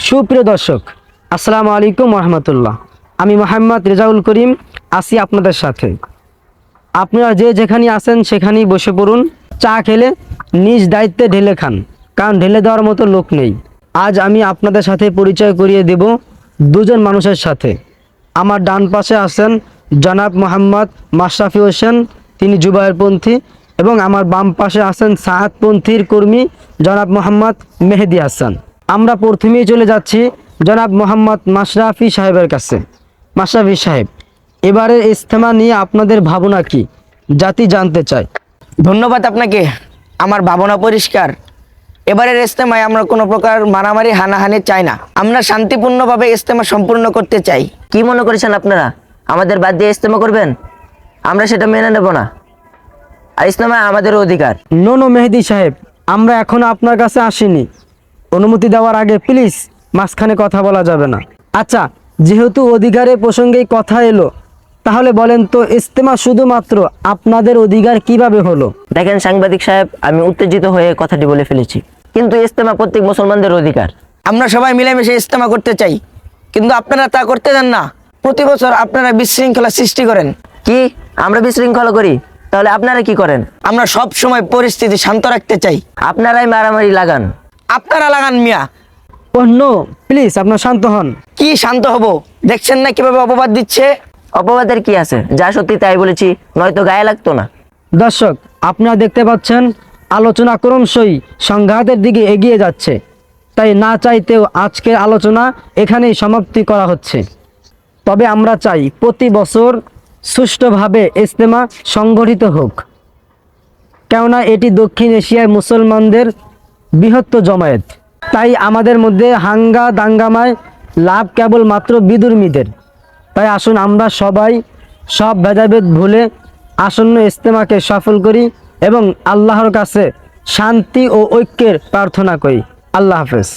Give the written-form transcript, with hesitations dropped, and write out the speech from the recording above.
সুপ্রিয় দর্শক, আসসালামু আলাইকুম রহমতুল্লাহ। আমি মোহাম্মদ রেজাউল করিম আছি আপনাদের সাথে। আপনারা যে যেখানে আছেন সেখানেই বসে পড়ুন, চা খেলে নিজ দায়িত্বে ঢেলে খান, কারণ ঢেলে দেওয়ার মতো লোক নেই। আজ আমি আপনাদের সাথে পরিচয় করিয়ে দেব দুজন মানুষের সাথে। আমার ডান পাশে আছেন জনাব মোহাম্মদ মাশরাফি হোসেন, তিনি জুবায়েরপন্থী, এবং আমার বাম পাশে আছেন সাহাদপন্থীর কর্মী জনাব মোহাম্মদ মেহেদি হাসান। আমরা প্রথমেই চলে যাচ্ছি জনাব মোহাম্মদ মাশরাফি সাহেবের কাছে। মাশরাফি সাহেব, এবারের ইজতেমা নিয়ে আপনাদের ভাবনা কি, জাতি জানতে চায়। ধন্যবাদ আপনাকে। আমার ভাবনা পরিষ্কার। এবারের ইজতেমায় আমরা কোনো প্রকার মারামারি হানাহানি চাই না। আমরা শান্তিপূর্ণভাবে ইজতেমা সম্পূর্ণ করতে চাই। কি মনে করেছেন আপনারা আমাদের বাদ দিয়ে ইজতেমা করবেন? আমরা সেটা মেনে নেব না। আর ইজতেমা আমাদের অধিকার। নো মেহেদি সাহেব, আমরা এখনো আপনার কাছে আসিনি। অনুমতি দেওয়ার আগে প্লিজ মাঝখানে কথা বলা যাবে না। আচ্ছা, যেহেতু অধিকারের প্রসঙ্গেই কথা এলো, তাহলে বলেন তো ইজতেমা শুধুমাত্র আপনাদের অধিকার কিভাবে হলো? দেখেন সাংবাদিক সাহেব, আমি উত্তেজিত হয়ে কথাটি বলে ফেলেছি, কিন্তু ইজতেমা প্রত্যেক মুসলমানদের অধিকার। আমরা সবাই মিলেমিশে ইজতেমা করতে চাই, কিন্তু আপনারা তা করতে দেন না। প্রতি বছর আপনারা বিশৃঙ্খলা সৃষ্টি করেন। কি আমরা বিশৃঙ্খলা করি? তাহলে আপনারা কি করেন? আমরা সব সময় পরিস্থিতি শান্ত রাখতে চাই। আপনারাই মারামারি লাগান। আপনারা লাগান মিয়া। ও নো, প্লিজ আপনার শান্ত হন। কি শান্ত হব? দেখছেন না কিভাবে অপবাদ দিচ্ছে? অপবাদের কি আছে? যা সত্যি তাই বলেছি, নয়তো গায়ে লাগতো না। দর্শক, আপনারা দেখতে পাচ্ছেন আলোচনা ক্রমশই সংঘাতের দিকে এগিয়ে যাচ্ছে। তাই না চাইতেও আজকের আলোচনা এখানেই সমাপ্তি করা হচ্ছে। তবে আমরা চাই প্রতি বছর সুষ্ঠুভাবে ইজতেমা সংগঠিত হোক, কেননা এটি দক্ষিণ এশিয়ায় মুসলমানদের বৃহত্তর জমায়েত। তাই আমাদের মধ্যে হাঙ্গা দাঙ্গামায় লাভ কেবল মাত্র বিধর্মীদের। তাই আসুন আমরা সবাই সব ভেদাভেদ ভুলে আসন্ন ইজতেমাকে সফল করি এবং আল্লাহর কাছে শান্তি ও ঐক্যের প্রার্থনা করি। আল্লাহ হাফেজ।